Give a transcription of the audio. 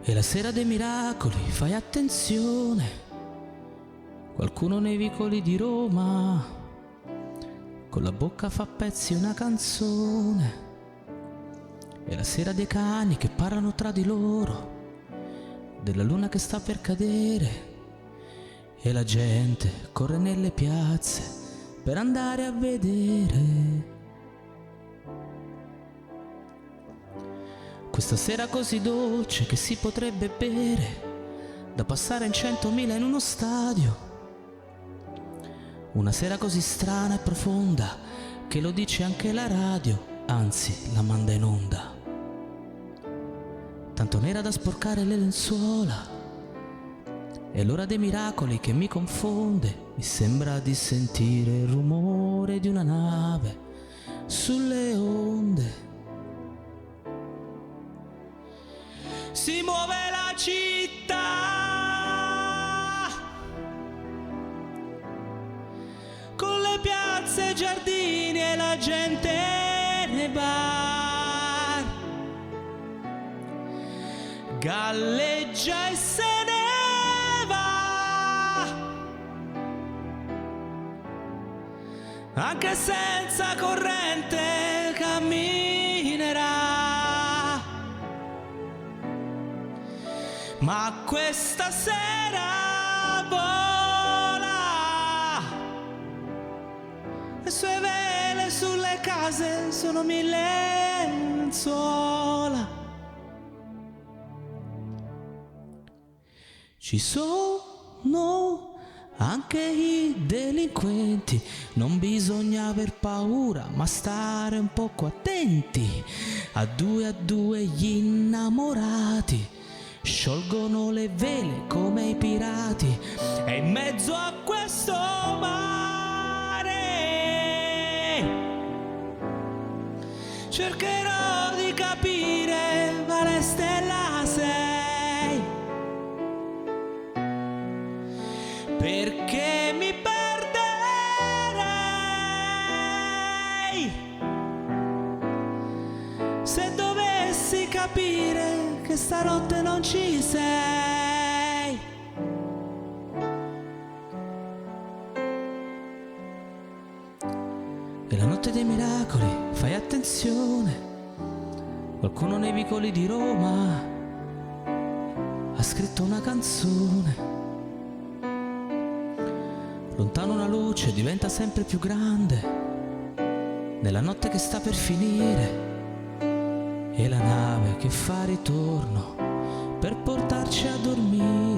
E la sera dei miracoli, fai attenzione, qualcuno nei vicoli di Roma con la bocca fa a pezzi una canzone. E la sera dei cani che parlano tra di loro, della luna che sta per cadere, e la gente corre nelle piazze per andare a vedere. Questa sera così dolce che si potrebbe bere, da passare in 100.000 in uno stadio. Una sera così strana e profonda che lo dice anche la radio, anzi la manda in onda. Tanto nera da sporcare le lenzuola, è l'ora dei miracoli che mi confonde. Mi sembra di sentire il rumore di una nave sulle onde. Si muove la città, con le piazze, giardini e la gente nei bar. Galleggia e se ne va, anche senza corrente camminerà. Ma questa sera vola, le sue vele sulle case sono 1000 lenzuola. Ci sono anche i delinquenti, non bisogna aver paura ma stare un poco attenti. A due gli innamorati sciolgono le vele come i pirati, e in mezzo a questo mare cercherò di capire quale stella sei, perché mi perderei se dovessi capire che stanotte non ci sei. E la notte dei miracoli, fai attenzione, qualcuno nei vicoli di Roma ha scritto una canzone. Lontano una luce diventa sempre più grande, nella notte che sta per finire, e la nave che fa ritorno per portarci a dormire.